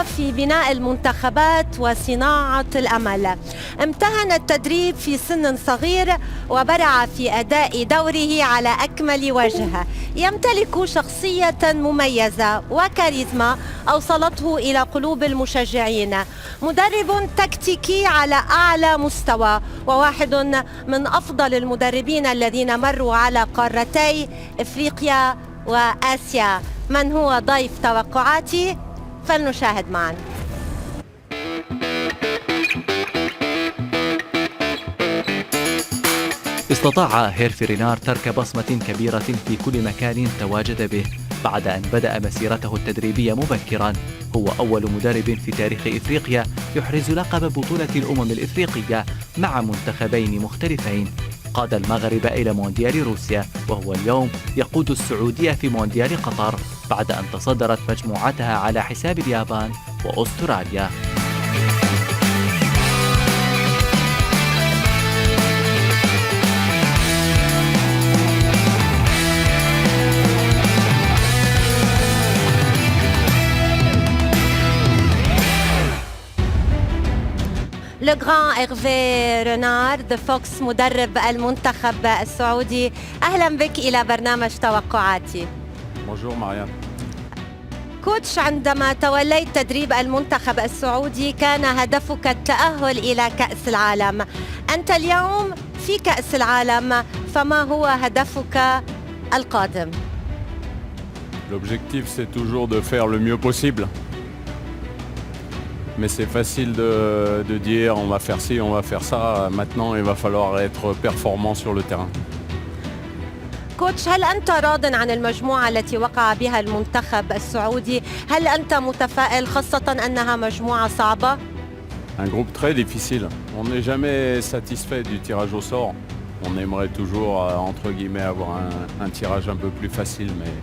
خبرة في بناء المنتخبات وصناعة الأمل. امتهن التدريب في سن صغير وبرع في أداء دوره على أكمل وجه. يمتلك شخصية مميزة وكاريزما أوصلته إلى قلوب المشجعين. مدرب تكتيكي على أعلى مستوى وواحد من أفضل المدربين الذين مروا على قارتي إفريقيا وآسيا. من هو ضيف توقعاتي؟ فلنشاهد معا. استطاع هيرفي رينار ترك بصمة كبيرة في كل مكان تواجد به بعد أن بدأ مسيرته التدريبية مبكرا. هو أول مدرب في تاريخ إفريقيا يحرز لقب بطولة الأمم الإفريقية مع منتخبين مختلفين. قاد المغرب إلى مونديال روسيا، وهو اليوم يقود السعودية في مونديال قطر بعد أن تصدرت مجموعتها على حساب اليابان وأستراليا. لو غران إيرفي رينار ذا فوكس مدرب المنتخب السعودي، أهلا بك إلى برنامج توقعاتي. بونجور ماريان. كوتش، عندما توليت تدريب المنتخب السعودي كان هدفك التأهل إلى كأس العالم. أنت اليوم في كأس العالم، فما هو هدفك القادم؟ L'objectif c'est toujours de faire le mieux possible. Mais c'est facile de dire on va faire ci, on va faire ça. Maintenant, il va falloir être performant sur le terrain. كوتش، هل أنت راض عن المجموعة التي وقع بها المنتخب السعودي؟ هل أنت متفائل خاصة أنها مجموعة صعبة؟ Un groupe très difficile. On n'est jamais satisfait du tirage au sort. On aimerait toujours, entre guillemets, avoir un tirage un peu plus facile. Mais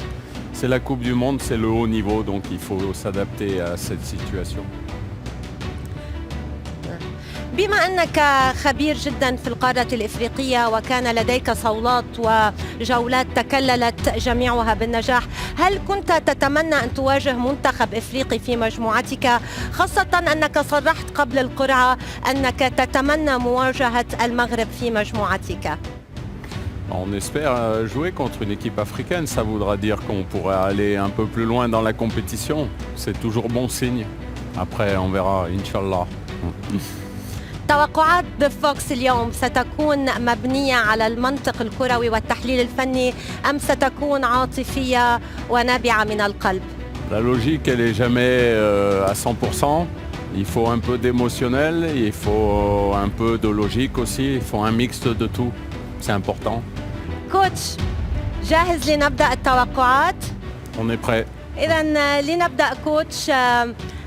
c'est la Coupe du Monde, c'est le haut niveau. Donc il faut s'adapter à cette situation. بما أنك خبير جدا في القارة الإفريقية وكان لديك صولات وجولات تكللت جميعها بالنجاح، هل كنت تتمنى أن تواجه منتخب إفريقي في مجموعتك، خاصة أنك صرحت قبل القرعة أنك تتمنى مواجهة المغرب في مجموعتك؟ On espère jouer contre une équipe africaine, ça voudra dire qu'on pourrait aller un peu plus loin dans la compétition. C'est toujours bon signe. Après on verra, Inch'Allah. توقعات ذا فوكس اليوم ستكون مبنية على المنطق الكروي والتحليل الفني أم ستكون عاطفية ونابعة من القلب؟ La logique, elle est jamais à 100%. Il faut un peu d'émotionnel, il faut un peu de logique aussi, il faut un mixte de tout. C'est important. كوتش، جاهز لنبدأ التوقعات؟ On est prêt. إذن لنبدأ كوتش.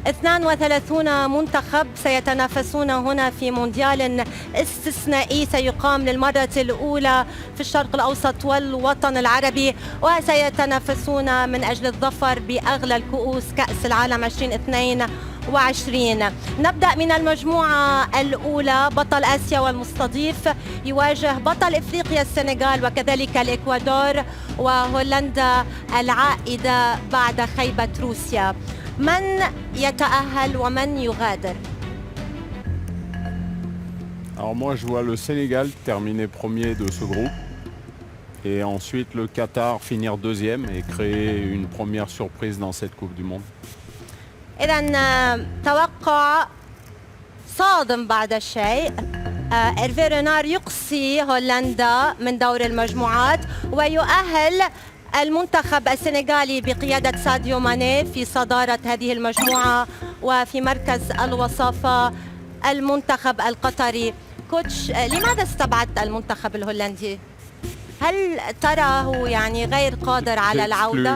32 منتخب سيتنافسون هنا في مونديال استثنائي سيقام للمرة الأولى في الشرق الأوسط والوطن العربي، وسيتنافسون من أجل الظفر بأغلى الكؤوس كأس العالم 2022. نبدأ من المجموعة الأولى. بطل آسيا والمستضيف يواجه بطل إفريقيا السنغال وكذلك الإكوادور وهولندا العائدة بعد خيبة روسيا. من يتأهل ومن يغادر؟ Alors moi je vois le Sénégal terminer premier de ce groupe et ensuite le Qatar finir deuxième et créer une première surprise dans cette Coupe du Monde. إذن توقع صادم بعد الشيء. إيرفي رينار يقصي هولندا من دور المجموعات ويؤهل المنتخب السنغالي بقيادة ساديو ماني في صدارة هذه المجموعة، وفي مركز الوصافة المنتخب القطري. كوتش، لماذا استبعدت المنتخب الهولندي؟ هل تراه يعني غير قادر على العودة؟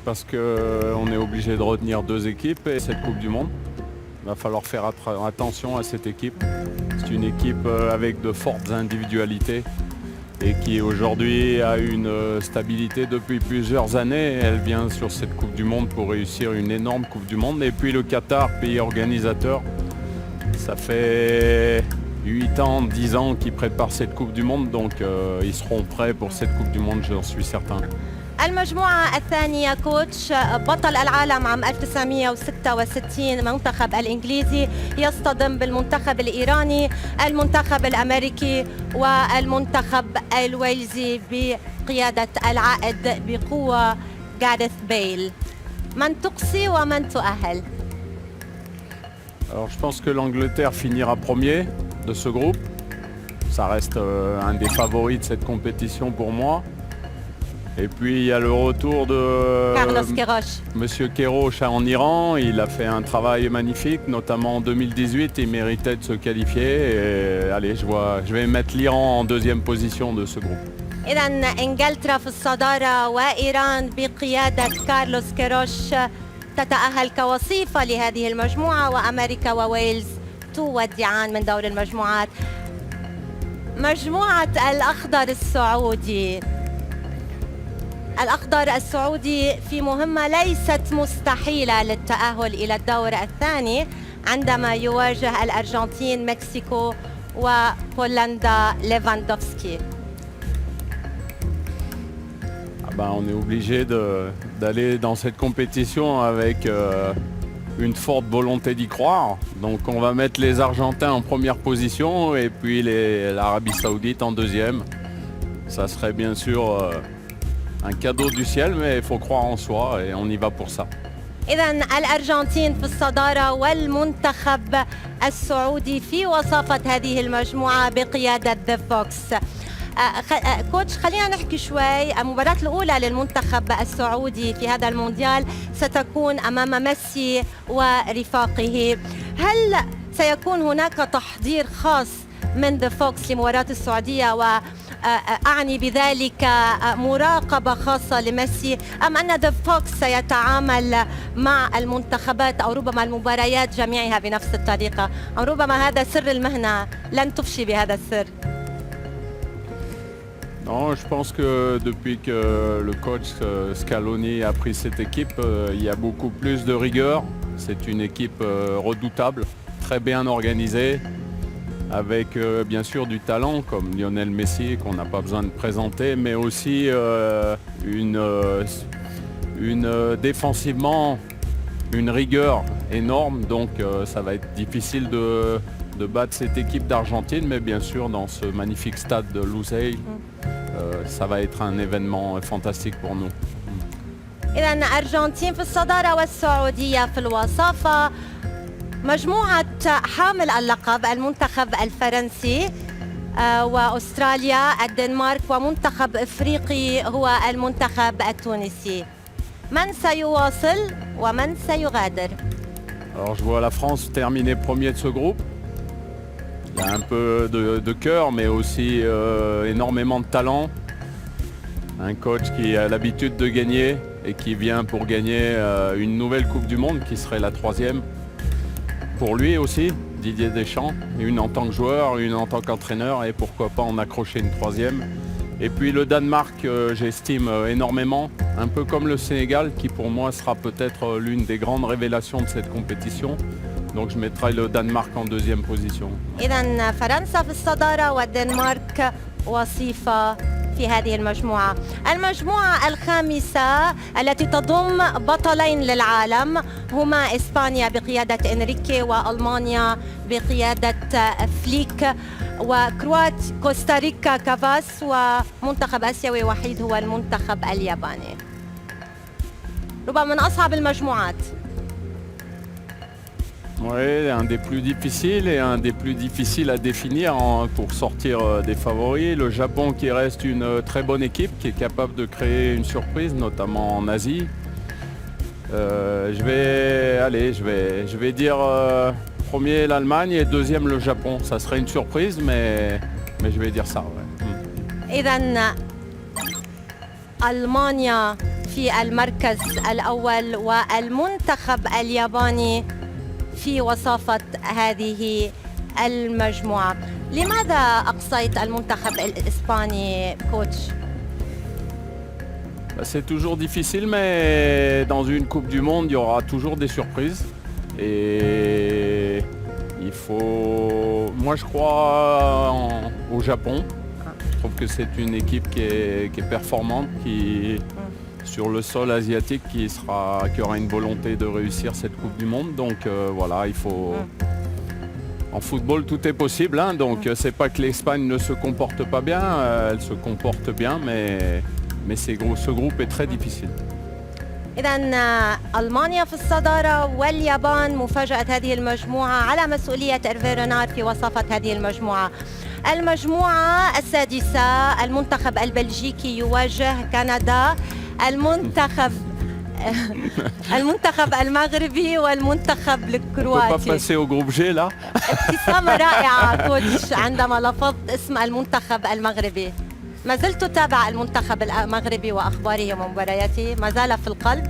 Parce qu'on est obligé de retenir deux équipes et cette Coupe du Monde. Il va falloir faire attention à cette équipe. C'est une équipe avec de fortes individualités et qui aujourd'hui a une stabilité depuis plusieurs années. Elle vient sur cette Coupe du Monde pour réussir une énorme Coupe du Monde. Et puis le Qatar, pays organisateur, ça fait 8 ans, 10 ans qu'ils préparent cette Coupe du Monde, donc ils seront prêts pour cette Coupe du Monde, j'en suis certain. المجموعة الثانية كوتش، بطل العالم عام 1966 المنتخب الإنجليزي يصطدم بالمنتخب الإيراني، المنتخب الأمريكي والمنتخب الويلزي بقيادة العائد بقوة غاريث بيل. من تقصي ومن تؤهل؟ Alors je pense que l'Angleterre finira premier de ce groupe. Ça reste un des favoris de cette compétition pour moi. Et puis il y a le retour de كارلوس كيروش. Monsieur Kéroche en Iran. Il a fait un travail magnifique, notamment en 2018. Il méritait de se qualifier. Et allez, je vais mettre l'Iran en deuxième position de ce groupe. إذا إنجلترا في الصدارة وإيران بقيادة كارلوس كيروش تتأهل كوصيفة لهذه المجموعة، وأمريكا وويلز تودعان من دور المجموعات. مجموعة الأخضر السعودي. الأخضر السعودي في مهمة ليست مستحيلة للتأهل إلى الدور الثاني عندما يواجه الأرجنتين، مكسيكو وبولندا ليفاندوفسكي. On est obligé d'aller dans cette compétition avec une forte volonté d'y croire. Donc on va mettre les Argentins en première position et puis l'Arabie Saoudite en deuxième. Ça serait bien sûr un cadeau du ciel, mais il faut croire en soi et on y va pour ça. إذا الأرجنتين في الصدارة والمنتخب السعودي في وصافة هذه المجموعة بقيادة ذا فوكس. كوتش، خلينا نحكي شوي. المباراة الأولى للمنتخب السعودي في هذا المونديال ستكون أمام ميسي ورفاقه. هل سيكون هناك تحضير خاص من ذا فوكس لمباراة السعودية، وأعني بذلك مراقبة خاصة لميسي، أم أن ذا فوكس سيتعامل مع المنتخبات أو ربما المباريات جميعها بنفس الطريقة؟ أو ربما هذا سر المهنة، لن تفشي بهذا السر. Non, je pense que depuis que le coach Scaloni a pris cette équipe, il y a beaucoup plus de rigueur. C'est une équipe redoutable, très bien organisée, avec bien sûr du talent comme Lionel Messi qu'on n'a pas besoin de présenter, mais aussi défensivement une rigueur énorme. Donc ça va être difficile de battre cette équipe d'Argentine, mais bien sûr dans ce magnifique stade de Lusail. Ça va être un événement fantastique pour nous. إذا أرجنتين في الصدارة والسعودية في الوصافة. مجموعة حامل اللقب المنتخب الفرنسي وأستراليا، الدنمارك، ومنتخب إفريقي هو المنتخب التونسي. من سيواصل ومن سيغادر؟ Alors je vois la France terminer premier de ce groupe. Il y a un peu de cœur, mais aussi énormément de talent. Un coach qui a l'habitude de gagner et qui vient pour gagner une nouvelle Coupe du Monde, qui serait la 3e. Pour lui aussi, Didier Deschamps, une en tant que joueur, une en tant qu'entraîneur, et pourquoi pas en accrocher une 3e. Et puis le Danemark, j'estime énormément, un peu comme le Sénégal, qui pour moi sera peut-être l'une des grandes révélations de cette compétition. Donc je mettrai le Danemark en deuxième position. إذا فرنسا في الصدارة والدنمارك وصيفة في هذه المجموعة. المجموعة الخامسة التي تضم بطلين للعالم هما إسبانيا بقيادة إنريكي وألمانيا بقيادة فليك كوستاريكا كافاس، ومنتخب آسيوي وحيد هو المنتخب الياباني. ربما من أصعب المجموعات. Oui, un des plus difficiles et un des plus difficiles à définir pour sortir des favoris. Le Japon qui reste une très bonne équipe, qui est capable de créer une surprise, notamment en Asie. Je vais dire premier l'Allemagne et deuxième le Japon. Ça serait une surprise, mais je vais dire ça. Ouais. إذن ألمانيا في المركز الأول والمنتخب الياباني في وصافة هذه المجموعة. لماذا أقصيت المنتخب الإسباني كوتش؟ C'est toujours difficile, mais dans une Coupe du Monde, il y aura toujours des surprises. Et il faut... Moi, je crois au Japon. Je trouve que c'est une équipe qui est performante, qui sur le sol asiatique qui aura une volonté de réussir cette Coupe du Monde. Donc voilà, il faut... En football, tout est possible, hein, donc c'est pas que l'Espagne ne se comporte pas bien, elle se comporte bien, mais ce groupe est très difficile. إذا ألمانيا في الصدارة واليابان مفاجأة هذه المجموعة على مسؤولية إيرفي رينار في وصافة هذه المجموعة. المجموعة السادسة المنتخب البلجيكي يواجه كندا، المنتخب المغربي والمنتخب On peut pas الكرواتي. passer au groupe G là. ابتسامة رائعة كوتش عندما لفظت اسم المنتخب المغربي. ما زلت أتابع المنتخب المغربي وأخباره ومبارياته، ما زال في القلب.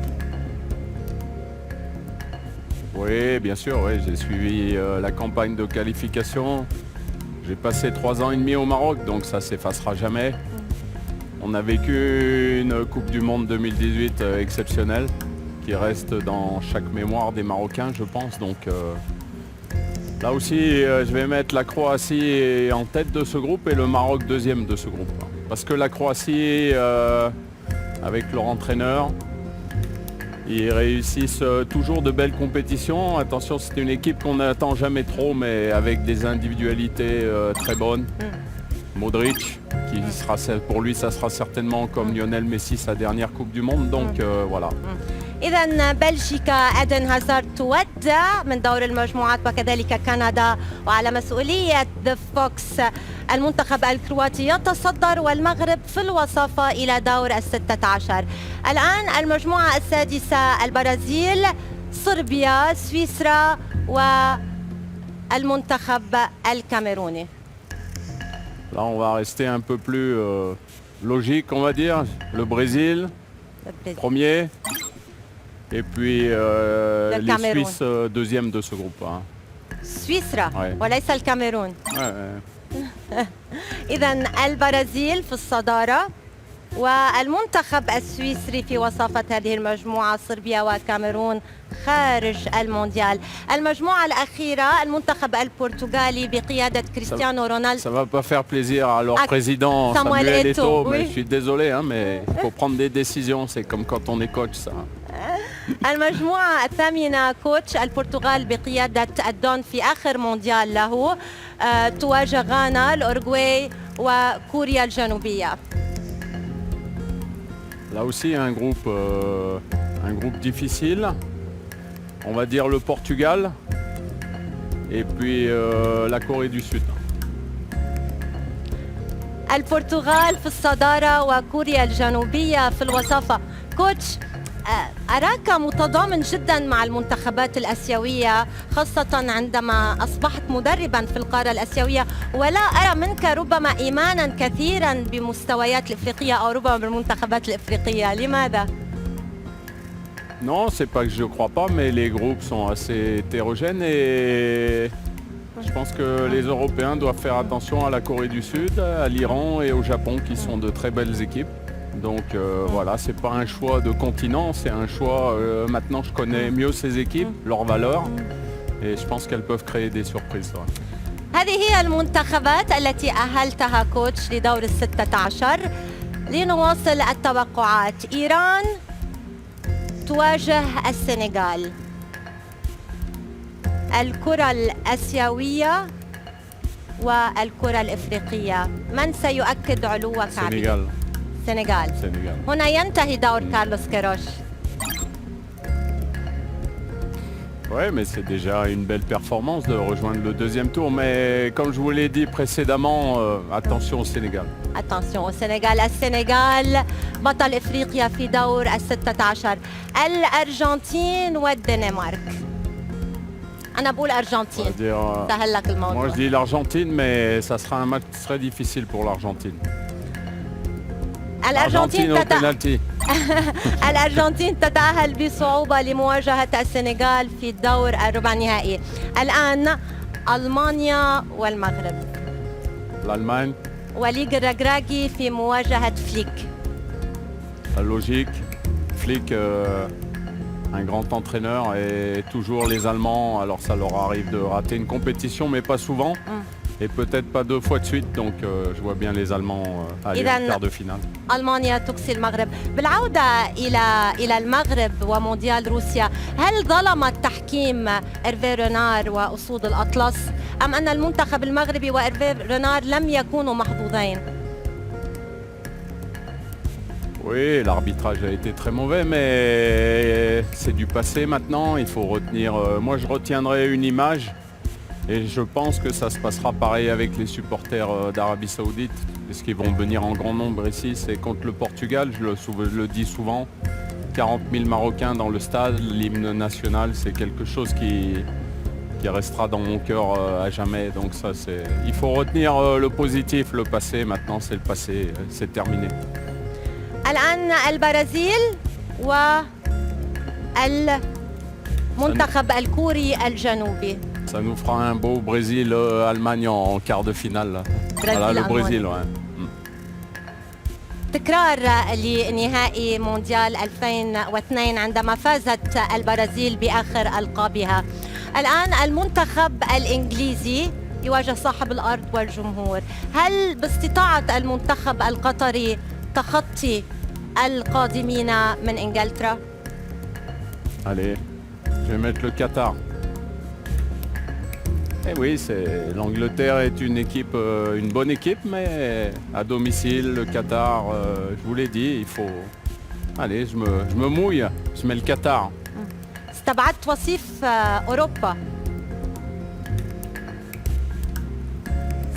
Oui, bien sûr, oui, j'ai suivi la campagne de qualification. J'ai passé 3 ans et demi au Maroc, donc ça s'effacera jamais. On a vécu une Coupe du Monde 2018 exceptionnelle qui reste dans chaque mémoire des Marocains, je pense. Donc là aussi, je vais mettre la Croatie en tête de ce groupe et le Maroc deuxième de ce groupe. Parce que la Croatie, avec leur entraîneur, ils réussissent toujours de belles compétitions. Attention, c'est une équipe qu'on n'attend jamais trop, mais avec des individualités très bonnes. Modric, qui sera, pour lui, ça sera certainement comme Lionel Messi, sa dernière Coupe du Monde. Donc voilà. إذا بلجيكا إيدن هازارد تودع من دور المجموعات وكذلك كندا، وعلى مسؤولية ذا فوكس المنتخب الكرواتي يتصدر والمغرب في الوصافة إلى دور ال16. الآن المجموعة السادسة البرازيل، صربيا، سويسرا والمنتخب الكاميروني. Là, on va rester un peu plus logique, on va dire. Le Brésil, premier. Et puis les Suisses, deuxième de ce groupe. Hein. سويسرا Ouais. وليس الكاميرون. Ouais. إذا البرازيل في الصدارة والمنتخب السويسري في وصافة هذه المجموعة، صربيا وكاميرون خارج المونديال. المجموعة الأخيرة المنتخب البرتغالي بقيادة كريستيانو رونالدو. Ça va pas faire plaisir à leur Ah, président Samuel Samuel Eto'o, Eto'o, oui. mais je suis désolé, hein, mais il faut prendre des décisions. C'est comme quand on est coach, ça. المجموعة الثامنة كوتش البرتغال بقيادة الدون في آخر مونديال له، تواجه غانا، الأورغواي وكوريا الجنوبية. Là aussi, un groupe difficile. On va dire le Portugal et puis la Corée du Sud. البرتغال في الصدارة وكوريا الجنوبية في الوصافة. كوتش أراك متضامن جدا مع المنتخبات الآسيوية، خاصة عندما أصبحت مدربا في القارة الآسيوية، ولا أرى منك ربما إيمانا كثيرا بمستويات الإفريقية أو ربما بالمنتخبات الإفريقية، لماذا؟ Non, c'est pas que je ne crois pas, mais les groupes sont assez hétérogènes et je pense que les Européens doivent faire attention à la Corée du Sud, à l'Iran et au Japon qui sont de très belles équipes. Donc voilà, c'est pas un choix de continent, c'est un choix. Maintenant, je connais mieux ces équipes, leurs valeurs, et je pense qu'elles peuvent créer des surprises. Ouais. هذه هي المنتخبات التي أهلتها كوتش لدور ال16. لنواصل التوقعات. إيران تواجه السنغال. الكرة الآسيوية والكرة الإفريقية، من سيؤكد علوك عليه؟ Sénégal. السنغال. هنا ينتهي دور كارلوس كيروش. Oui, mais c'est déjà une belle performance de rejoindre le deuxième tour. Mais comme je vous l'ai dit précédemment, attention au Sénégal. Attention au Sénégal. السنغال بطل إفريقيا في دور ال16. الأرجنتين والدنمارك. أنا بقول أرجنتين. سهل لك الموضوع. Moi je dis l'Argentine, mais ça sera un match très difficile pour l'Argentine. الأرجنتين au penalty. الأرجنتين تتأهل بصعوبة لمواجهة السنغال في الدور الربع النهائي. الآن ألمانيا والمغرب. L'Allemagne. وليج الرجراجي في مواجهة فليك. La logique. Flick, un grand entraîneur, et toujours les Allemands, alors ça leur arrive de rater une compétition, mais pas souvent. Et peut-être pas 2 fois de suite, donc je vois bien les Allemands aller en quart de finale. ألمانيا تقصي المغرب. بالعودة إلى المغرب ومونديال روسيا، هل ظلم التحكيم إيرفي رينار وأسود الأطلس أم أن المنتخب المغربي وإيرفي رينار لم يكونوا محظوظين؟ Oui, l'arbitrage a été très mauvais, mais c'est du passé maintenant. Il faut retenir. Moi, je retiendrai une image, et je pense que ça se passera pareil avec les supporters d'Arabie Saoudite, parce qu'ils vont venir en grand nombre ici. C'est contre le Portugal, je le dis souvent. 40 000 Marocains dans le stade, l'hymne national, c'est quelque chose qui restera dans mon cœur à jamais. Donc ça, il faut retenir le positif, le passé. Maintenant, c'est le passé, c'est terminé. الآن البرازيل والمنتخب الكوري الجنوبي. Ça nous fera un beau Brésil-Allemagne en quart de finale. Là. Voilà, le Brésil, ouais. تكرار لنهائي مونديال 2002 عندما فازت البرازيل بآخر ألقابها. الآن المنتخب الإنجليزي يواجه صاحب الأرض والجمهور. هل باستطاعة المنتخب القطري تخطي القادمين من إنجلترا؟ Allez, je vais mettre le Qatar. Et oui, l'Angleterre est une équipe, une bonne équipe, mais à domicile, le Qatar, je vous l'ai dit, il faut... Allez, je me mouille, je mets le Qatar. استبعدت وصيف أوروبا.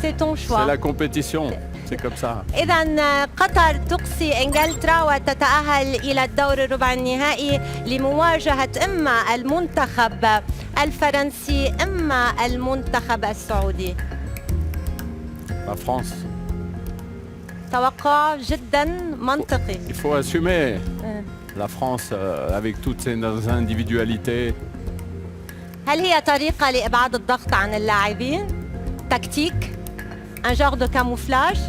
C'est ton choix. C'est la compétition. C'est comme ça. إذا قطر تقصي إنجلترا وتتأهل إلى الدور الربع النهائي لمواجهة إما المنتخب الفرنسي إما المنتخب السعودي. La France. توقع جدا منطقي. Il faut assumer. La France avec toutes ses individualités. هل هي طريقة لإبعاد الضغط عن اللاعبين؟ تكتيك؟ Un genre de camouflage?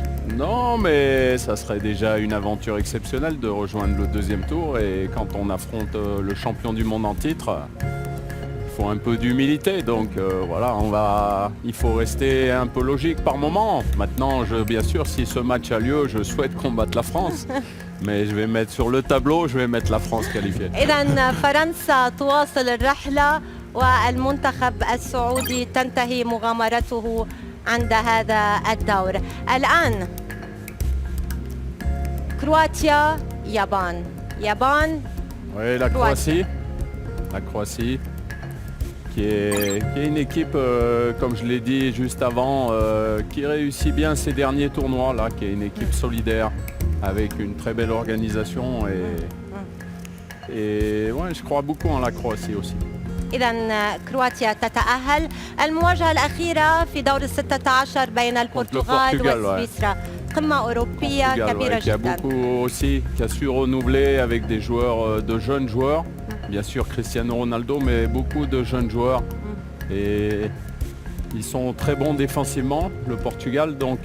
Non, mais ça serait déjà une aventure exceptionnelle de rejoindre le deuxième tour. Et quand on affronte le champion du monde en titre, il faut un peu d'humilité. Donc voilà, il faut rester un peu logique par moment. Maintenant, bien sûr, si ce match a lieu, je souhaite combattre la France. Mais je vais mettre sur le tableau, je vais mettre la France qualifiée. إذا فرنسا تواصل الرحلة والمنتخب السعودي تنتهي مغامرته عند هذا الدور. الآن كرواتيا يابان. Oui, la Croatie. La Croatie qui est une équipe, comme je l'ai dit juste avant, qui réussit bien ces derniers tournois là, qui est une équipe solidaire avec une très belle organisation et ouais, je crois beaucoup en la Croatie aussi. إذا كرواتيا تتأهل. المواجهة الأخيرة في دور 16 بين البرتغال وسويسرا. قمة أوروبية كبيرة جدا. Qui a beaucoup aussi, qui a su renouveler avec des joueurs, de jeunes joueurs. Bien sûr Cristiano Ronaldo, mais beaucoup de jeunes joueurs. Et ils sont très bons défensivement, le Portugal. Donc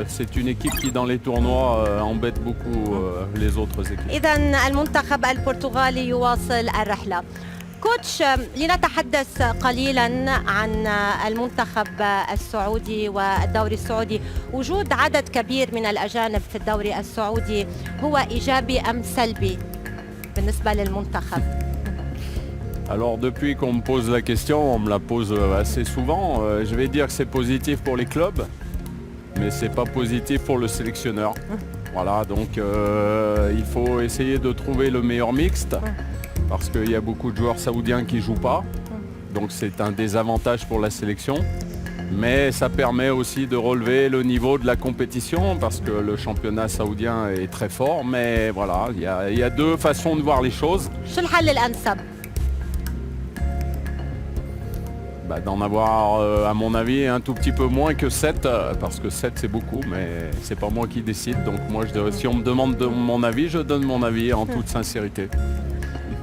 c'est une équipe qui dans les tournois embête beaucoup les autres équipes. إذا المنتخب البرتغالي يواصل الرحلة. كوتش، لنتحدث قليلا عن المنتخب السعودي والدوري السعودي. وجود عدد كبير من الأجانب في الدوري السعودي هو إيجابي أم سلبي بالنسبة للمنتخب؟ Alors depuis qu'on me pose la question, on me la pose assez souvent. Je vais dire que c'est positif pour les clubs, mais c'est pas positif pour le sélectionneur. Voilà, donc il faut essayer de trouver le meilleur mixte. Parce qu'il y a beaucoup de joueurs saoudiens qui ne jouent pas. Donc c'est un désavantage pour la sélection. Mais ça permet aussi de relever le niveau de la compétition parce que le championnat saoudien est très fort. Mais voilà, il y a deux façons de voir les choses. شو الحل الأنسب؟ D'en avoir, à mon avis, un tout petit peu moins que 7, parce que 7 c'est beaucoup, mais c'est pas moi qui décide. Donc moi, si on me demande mon avis, je donne mon avis en toute sincérité.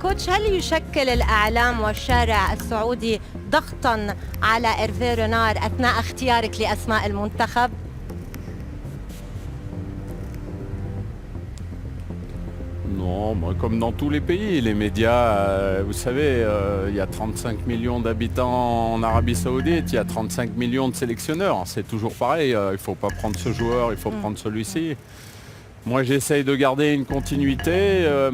كوتش، هل يشكل الإعلام والشارع السعودي ضغطاً على إيرفي رينار أثناء اختيارك لأسماء المنتخب؟ Non, moi, comme dans tous les pays, les médias, vous savez, il y a 35 millions d'habitants en Arabie Saoudite, il y a 35 millions de sélectionneurs. C'est toujours pareil, il ne faut pas prendre ce joueur, il faut prendre celui-ci. Moi, j'essaye de garder une continuité.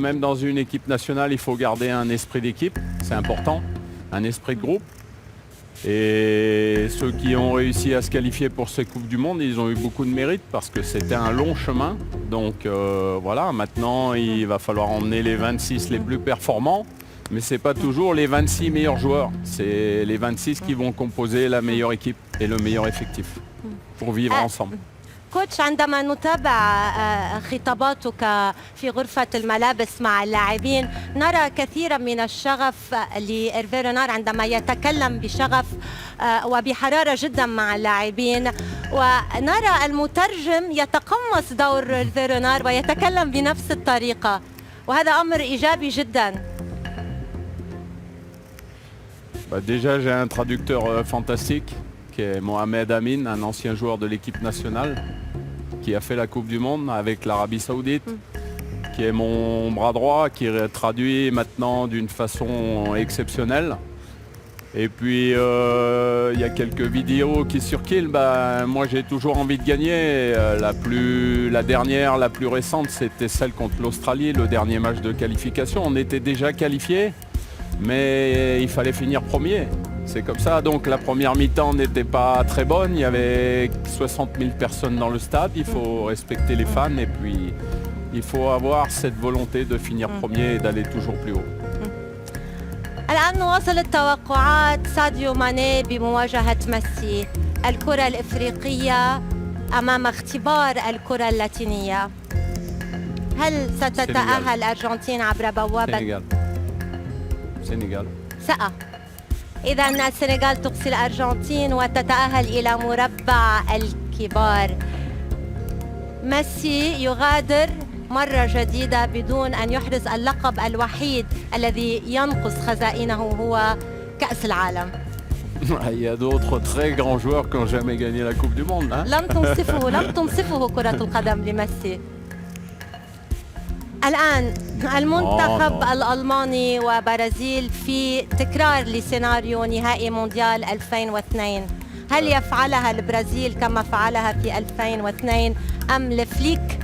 Même dans une équipe nationale, il faut garder un esprit d'équipe, c'est important, un esprit de groupe. Et ceux qui ont réussi à se qualifier pour ces Coupes du Monde, ils ont eu beaucoup de mérite parce que c'était un long chemin. Donc voilà, maintenant il va falloir emmener les 26 les plus performants. Mais ce n'est pas toujours les 26 meilleurs joueurs. C'est les 26 qui vont composer la meilleure équipe et le meilleur effectif pour vivre ensemble. كوتش، عندما نتابع خطاباتك في غرفة الملابس مع اللاعبين نرى كثيرا من الشغف لإيرفي رينار عندما يتكلم بشغف وبحرارة جدا مع اللاعبين، ونرى المترجم يتقمص دور إيرفي رينار ويتكلم بنفس الطريقة، وهذا أمر إيجابي جدا. Déjà, j'ai un traducteur fantastique qui est Mohamed Amin, un ancien joueur de l'équipe nationale qui a fait la Coupe du Monde avec l'Arabie Saoudite, qui est mon bras droit, qui traduit maintenant d'une façon exceptionnelle. Et puis il y a quelques vidéos qui circulent. Moi j'ai toujours envie de gagner. La dernière, la plus récente, c'était celle contre l'Australie, le dernier match de qualification. On était déjà qualifiés, mais il fallait finir premier. C'est comme ça, donc la première mi-temps n'était pas très bonne, il y avait 60 000 personnes dans le stade, il faut respecter les fans et puis il faut avoir cette volonté de finir premier et d'aller toujours plus haut. الآن وصلت توقعات ساديو ماني بمواجهة ميسي، الكرة الإفريقية أمام اختبار الكرة اللاتينية. هل ستتأهل الأرجنتين عبر بوابة Sénégal. إذا السنغال تقصي الأرجنتين وتتأهل إلى مربع الكبار. ميسي يغادر مرة جديدة بدون أن يحرز اللقب الوحيد الذي ينقص خزائنه هو كأس العالم. Il y a d'autres très grands joueurs qui n'ont jamais gagné la Coupe du Monde. Hein? لم تنصفه كرة القدم لميسي. الآن المنتخب الألماني وبرازيل في تكرار لسيناريو نهائي مونديال 2002. هل يفعلها البرازيل كما فعلها في 2002 أم لفليك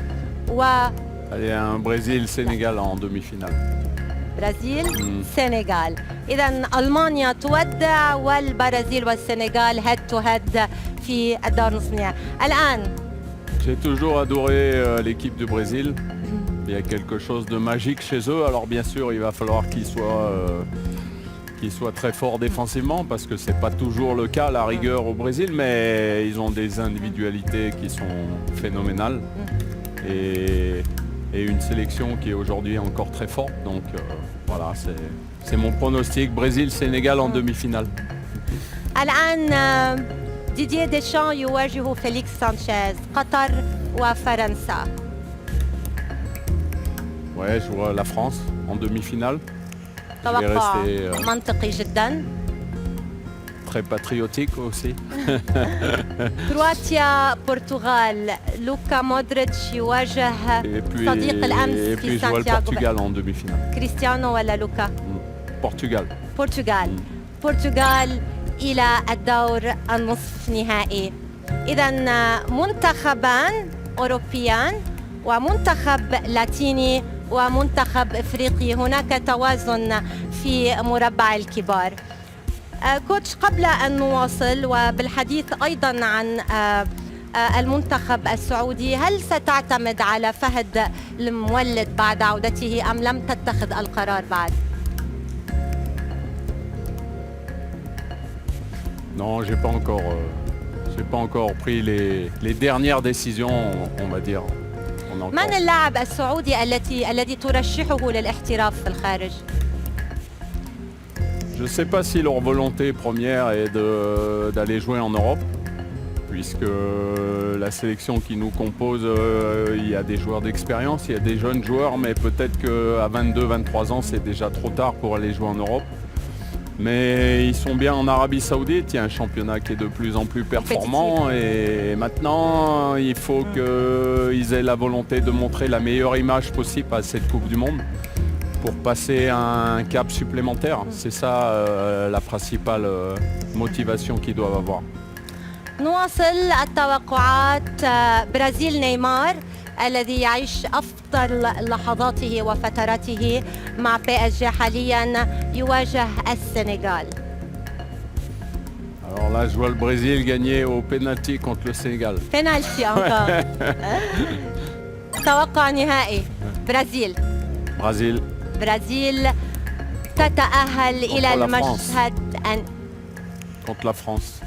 Allez, un Brésil-Sénégal en demi-finale. برازيل سنغال. إذا ألمانيا تودع والبرازيل والسنغال هيد تو هيد في الدور نصف النهائي. الآن J'ai toujours adoré l'équipe du Brésil. Il y a quelque chose de magique chez eux. Alors bien sûr, il va falloir qu'ils soient très forts défensivement parce que c'est pas toujours le cas à la rigueur au Brésil, mais ils ont des individualités qui sont phénoménales et une sélection qui est aujourd'hui encore très forte. Donc voilà, c'est mon pronostic. Brésil-Sénégal en demi-finale. الآن ديدييه ديشان يواجه فيليكس سانشيز، قطر وفرنسا. Ouais, je vois la France en demi-finale. Je vais توقع rester منطقي جدا. très patriotique aussi. كرواتيا برتغال، لوكا مودريتش يواجه صديق الأمس Et puis في je vois le سانتياغو. Portugal en demi-finale. كريستيانو ولا لوكا؟ Portugal. برتغال إلى الدور النصف نهائي. إذا منتخبان أوروبيان ومنتخب لاتيني ومنتخب إفريقي، هناك توازن في مربع الكبار. كوتش، قبل أن نواصل وبالحديث أيضا عن المنتخب السعودي، هل ستعتمد على فهد المولد بعد عودته أم لم تتخذ القرار بعد؟ Non, j'ai pas encore pris les dernières décisions, on va dire. من اللاعب السعودي الذي ترشحه للاحتراف في الخارج؟ Je ne sais pas si leur volonté première est d'aller jouer en Europe, puisque la sélection qui nous compose, il y a des joueurs d'expérience, il y a des jeunes joueurs, mais peut-être qu'à 22-23 ans, c'est déjà trop tard pour aller jouer en Europe. Mais ils sont bien en Arabie Saoudite, il y a un championnat qui est de plus en plus performant et maintenant il faut qu'ils aient la volonté de montrer la meilleure image possible à cette Coupe du Monde pour passer un cap supplémentaire. C'est ça la principale motivation qu'ils doivent avoir. نواصل التوقعات. برازيل نيمار الذي يعيش أفضل لحظاته وفتراته مع PSG حاليا يواجه السنغال. Alors là, je vois le Brésil gagner au penalty contre le Sénégal. بينالتي encore. توقع نهائي. برازيل. Brésil. برازيل تتأهل إلى المشهد Contre la France.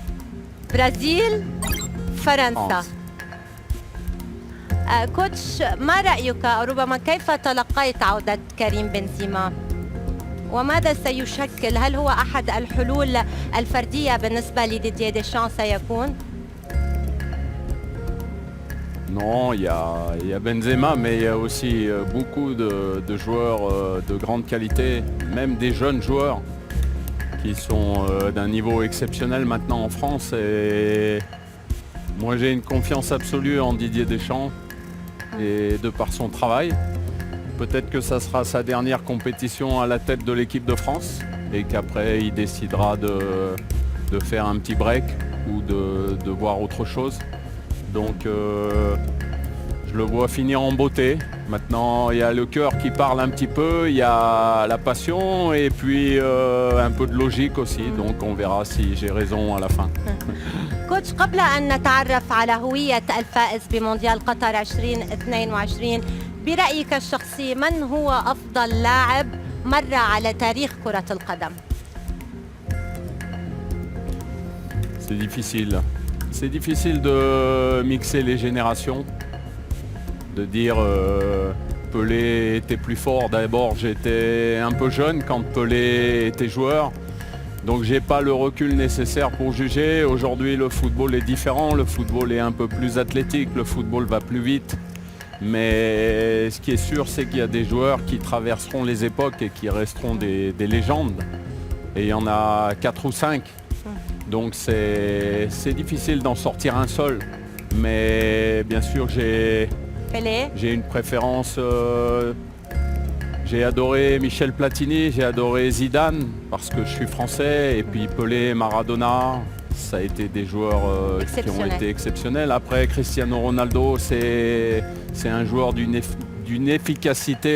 برازيل فرنسا. France. كوتش، ما رأيك أو ربما كيف تلقيت عودة كريم بنزيما؟ وماذا سيشكل؟ هل هو أحد الحلول الفردية بالنسبة لديدييه ديشان سيكون؟ Non, il y a Benzema, mais il y a aussi beaucoup de joueurs de grande qualité, même des jeunes joueurs qui sont d'un niveau exceptionnel maintenant en France. Et moi, j'ai une confiance absolue en Didier Deschamps et de par son travail. Peut-être que ça sera sa dernière compétition à la tête de l'équipe de France et qu'après, il décidera de faire un petit break ou de voir autre chose. Donc je le vois finir en beauté. Maintenant, il y a le cœur qui parle un petit peu, il y a la passion et puis un peu de logique aussi. Donc on verra si j'ai raison à la fin. كوتش، قبل أن نتعرف على هوية الفائز بمونديال قطر 2022، برأيك الشخصي من هو أفضل لاعب مر على تاريخ كرة القدم؟ C'est difficile. C'est difficile de mixer les générations, de dire Pelé était plus fort. D'abord, j'étais un peu jeune quand Pelé était joueur, donc j'ai pas le recul nécessaire pour juger. Aujourd'hui, le football est différent, le football est un peu plus athlétique, le football va plus vite. Mais ce qui est sûr, c'est qu'il y a des joueurs qui traverseront les époques et qui resteront des légendes. Et il y en a 4 ou 5. Donc c'est difficile d'en sortir un seul. Mais bien sûr, j'ai une préférence. J'ai adoré Michel Platini, j'ai adoré Zidane parce que je suis français. Et puis Pelé, Maradona, ça a été des joueurs qui ont été exceptionnels. Après, Cristiano Ronaldo, c'est un joueur d'une efficacité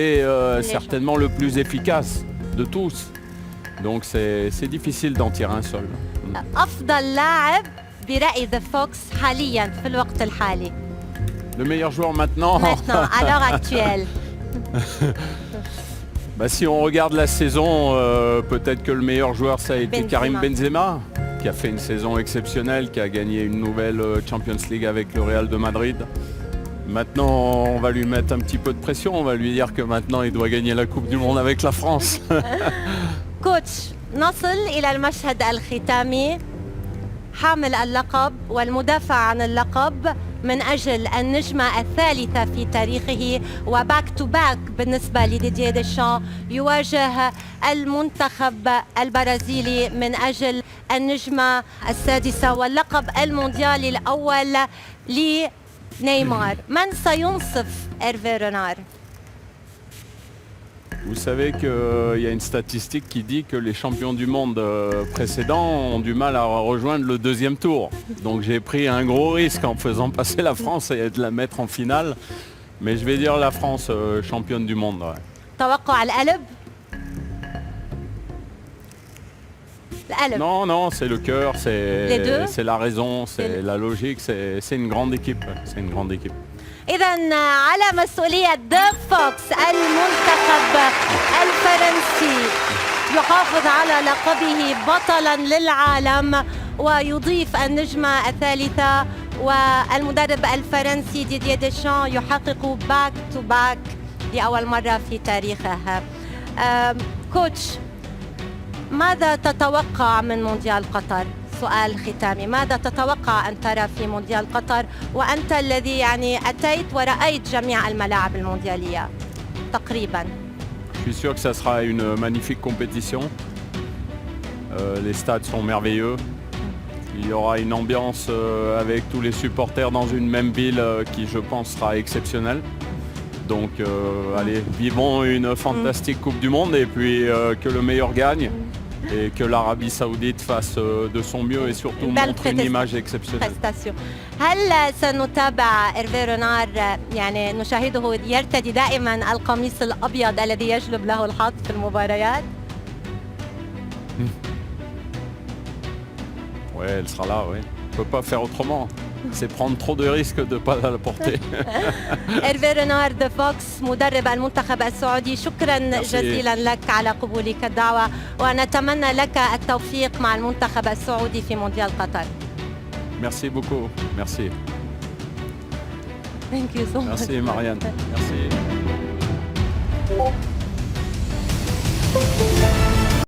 certainement le plus efficace de tous. Donc c'est difficile d'en tirer un seul. أفضل لاعب برأي ذا فوكس حاليا في الوقت الحالي. Le meilleur joueur maintenant. Maintenant, à l'heure actuelle. Bah, si on regarde la saison, peut-être que le meilleur joueur ça a été Karim Benzema, qui a fait une saison exceptionnelle, qui a gagné une nouvelle Champions League avec le Real de Madrid. Maintenant, on va lui mettre un petit peu de pression, on va lui dire que maintenant il doit gagner la Coupe du Monde avec la France. كوتش، نصل إلى المشهد الختامي. حامل اللقب والمدافع عن اللقب من أجل النجمة الثالثة في تاريخه وباك تو باك بالنسبة لديدييه ديشان يواجه المنتخب البرازيلي من أجل النجمة السادسة واللقب المونديالي الأول لنيمار. من سينصف إيرفي رينار؟ Vous savez qu'il y a une statistique qui dit que les champions du monde précédents ont du mal à rejoindre le deuxième tour. Donc j'ai pris un gros risque en faisant passer la France et de la mettre en finale. Mais je vais dire la France championne du monde. Ouais. توقع القلب؟ القلب. Non, non, c'est le cœur, deux? c'est la raison, c'est la logique, c'est une grande équipe. C'est une grande équipe. إذا على مسؤولية ذا فوكس المنتخب الفرنسي يحافظ على لقبه بطلا للعالم ويضيف النجمة الثالثة، والمدرب الفرنسي ديدييه ديشان يحقق باك تو باك لأول مرة في تاريخه. كوتش، ماذا تتوقع من مونديال قطر؟ سؤال ختامي، ماذا تتوقع أن ترى في مونديال قطر وأنت الذي يعني أتيت ورأيت جميع الملاعب المونديالية تقريبا؟ Je suis sûr que ça sera une magnifique compétition. Les stades sont merveilleux. Il y aura une ambiance avec tous les supporters dans une même ville qui, je pense, sera exceptionnelle. Donc, allez, vivons une fantastique Coupe du Monde et puis que le meilleur gagne et que l'Arabie Saoudite fasse de son mieux et surtout montre une image exceptionnelle. هل سنتابع إيرفي رونار يعني نشاهده يرتدي دائما القميص الأبيض الذي يجلب له الحظ في المباريات؟ Oui, elle sera là, oui. On ne peut pas faire autrement. C'est prendre trop de risques de ne pas la porter. إيرفي رونار ذا فوكس مدرب المنتخب السعودي، شكرا جزيلا لك على قبولك الدعوة ونتمنى لك التوفيق مع المنتخب السعودي في مونديال قطر. Merci beaucoup. Merci. Thank you so much. Merci Marianne. Merci.